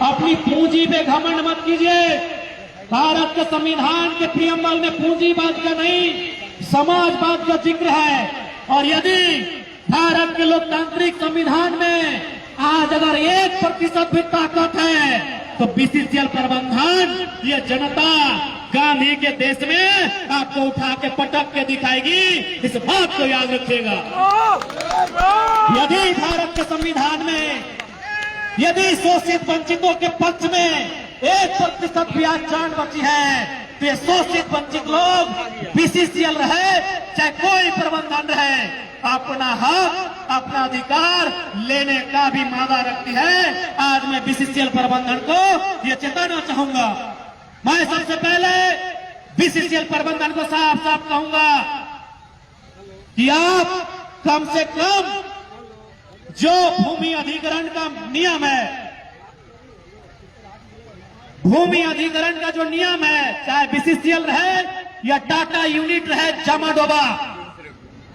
अपनी पूंजी पे घमंड मत कीजिए। भारत के संविधान के प्रियम्बल में पूंजीवाद का नहीं, समाजवाद का जिक्र है। और यदि भारत के लोकतांत्रिक संविधान में आज अगर 1% भी ताकत है तो बीसीसीएल प्रबंधन, ये जनता गांधी के देश में आपको उठा के पटक के दिखाएगी। इस बात को याद रखिएगा। यदि भारत के संविधान में यदि शोषित वंचितों के पक्ष में 1% भी आज जान बची है तो ये शोषित वंचित लोग बीसीसीएल रहे चाहे कोई प्रबंधन रहे, अपना हक अपना अधिकार लेने का भी मादा रखती है। आज मैं बीसीसीएल प्रबंधन को ये चेताना चाहूंगा। मैं सबसे पहले बीसीसीएल प्रबंधन को साफ साफ कहूंगा कि आप कम से कम जो भूमि अधिग्रहण का नियम है, भूमि अधिग्रहण का जो नियम है, चाहे बीसीसीएल रहे या टाटा यूनिट रहे जमाडोबा,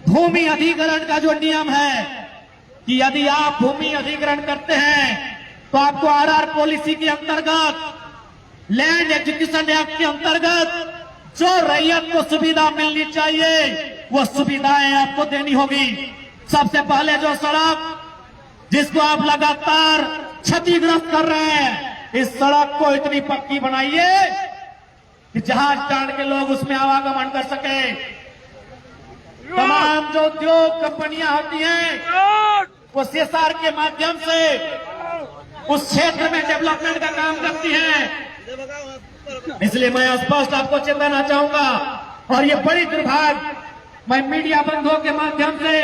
भूमि अधिग्रहण का जो नियम है कि यदि आप भूमि अधिग्रहण करते हैं तो आपको आरआर पॉलिसी के अंतर्गत, लैंड एजुकेशन एक्ट के अंतर्गत जो रैयत को सुविधा मिलनी चाहिए वो सुविधाएं आपको देनी होगी। सबसे पहले जो सड़क जिसको आप लगातार क्षतिग्रस्त कर रहे हैं, इस सड़क को इतनी पक्की बनाइए कि जहाज टाण के लोग उसमें आवागमन कर सके। तमाम जो उद्योग कंपनियां होती हैं वो सीएसआर के माध्यम से उस क्षेत्र में डेवलपमेंट का काम करती हैं। इसलिए मैं स्पष्ट आपको चेताना चाहूंगा और ये बड़ी दुर्भाग्य, मैं मीडिया बंधुओं के माध्यम से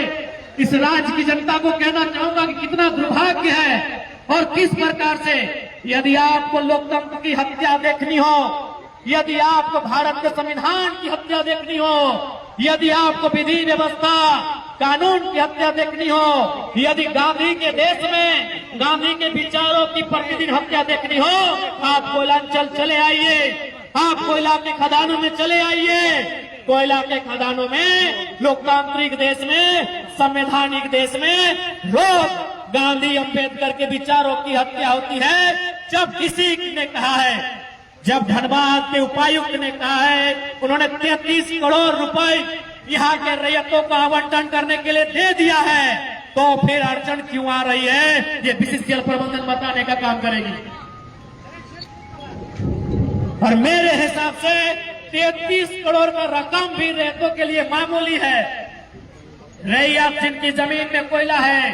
इस राज्य की जनता को कहना चाहूंगा कि कितना दुर्भाग्य है और किस प्रकार से, यदि आपको लोकतंत्र की हत्या देखनी हो, यदि आपको भारत के संविधान की हत्या देखनी हो, यदि आपको विधि व्यवस्था कानून की हत्या देखनी हो, यदि गांधी के देश में गांधी के विचारों की प्रतिदिन हत्या देखनी हो, आप कोयलांचल चले आइए, आप कोयला के खदानों में चले आइए। कोयला के खदानों में लोकतांत्रिक देश में, संवैधानिक देश में रोज गांधी अंबेडकर के विचारों की हत्या होती है। जब किसी ने कहा है, जब धनबाद के उपायुक्त ने कहा है, उन्होंने 33 करोड़ रुपए यहाँ के रैयतों को आवंटन करने के लिए दे दिया है, तो फिर अड़चन क्यों आ रही है, ये बीसीसीएल प्रबंधन बताने का काम करेगी। और मेरे हिसाब से 33 करोड़ का रकम भी रैयतों के लिए मामूली है। रैयत जिनकी जमीन में कोयला है,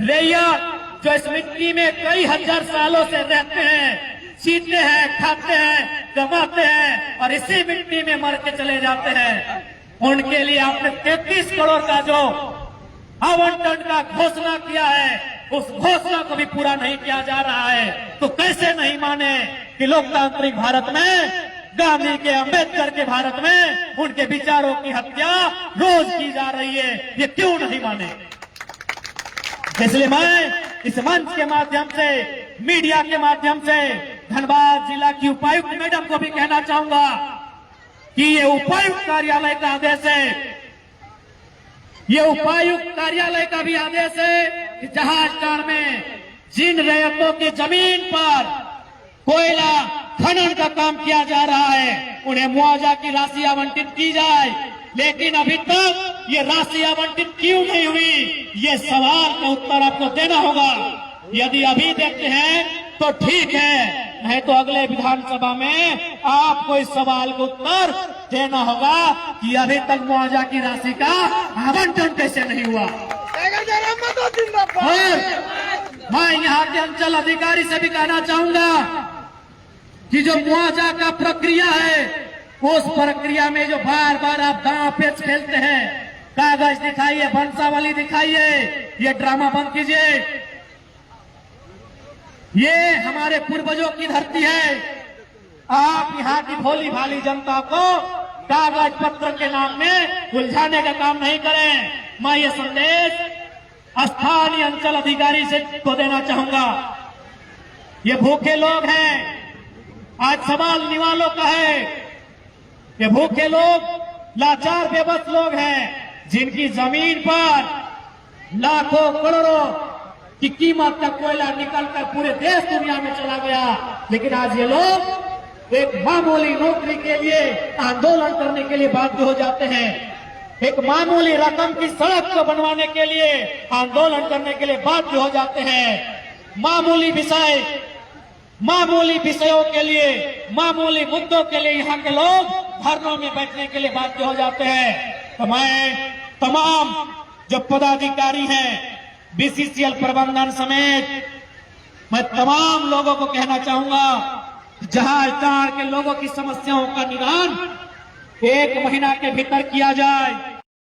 रैयत जो इस मिट्टी में कई हजार सालों से रहते हैं, सीते हैं, खाते हैं, कमाते हैं और इसी मिट्टी में मर के चले जाते हैं, उनके लिए आपने 33 करोड़ का जो आवंटन का घोषणा किया है, उस घोषणा को भी पूरा नहीं किया जा रहा है। तो कैसे नहीं माने कि लोकतांत्रिक भारत में, गांधी के अंबेडकर के भारत में उनके विचारों की हत्या रोज की जा रही है, ये क्यों नहीं माने। इसलिए मैं इस मंच के माध्यम से, मीडिया के माध्यम से धनबाद जिला की उपायुक्त मैडम को भी कहना चाहूंगा कि ये उपायुक्त कार्यालय का आदेश है, ये उपायुक्त कार्यालय का भी आदेश है कि जहाजटाण में जिन रैयतों की जमीन पर कोयला खनन का काम किया जा रहा है, उन्हें मुआवजा की राशि आवंटित की जाए। लेकिन अभी तक ये राशि आवंटित क्यों नहीं हुई, ये सवाल का उत्तर आपको देना होगा। यदि अभी देते हैं तो ठीक है, नहीं तो अगले विधानसभा में आपको इस सवाल का उत्तर देना होगा कि अभी तक मुआवजा की राशि का आवंटन कैसे नहीं हुआ। और मैं यहाँ के अंचल अधिकारी से भी कहना चाहूंगा कि जो मुआवजा का प्रक्रिया है, उस प्रक्रिया में जो बार बार आप दांव पेच खेलते हैं, कागज दिखाइए, वंशावली दिखाइए, ये ड्रामा बंद कीजिए। ये हमारे पूर्वजों की धरती है। आप यहाँ की भोली भाली जनता को कागज पत्र के नाम में उलझाने का काम नहीं करें। मैं ये संदेश स्थानीय अंचल अधिकारी से को देना चाहूंगा। ये भूखे लोग हैं, आज सवाल निवालों का है। ये भूखे लोग लाचार बेबस लोग हैं, जिनकी जमीन पर लाखों करोड़ों की कीमत का कोयला निकलकर पूरे देश दुनिया में चला गया, लेकिन आज ये लोग एक मामूली नौकरी के लिए आंदोलन करने के लिए बाध्य हो जाते हैं। एक मामूली रकम की सड़क को बनवाने के लिए आंदोलन करने के लिए बाध्य हो जाते हैं। मामूली विषयों के लिए, मामूली मुद्दों के लिए यहाँ के लोग धरनों में बैठने के लिए बाध्य हो जाते हैं। तो मैं तमाम जो पदाधिकारी हैं, बीसीसीएल प्रबंधन समेत, मैं तमाम लोगों को कहना चाहूंगा, जहाज के लोगों की समस्याओं का निदान 1 महीना के भीतर किया जाए।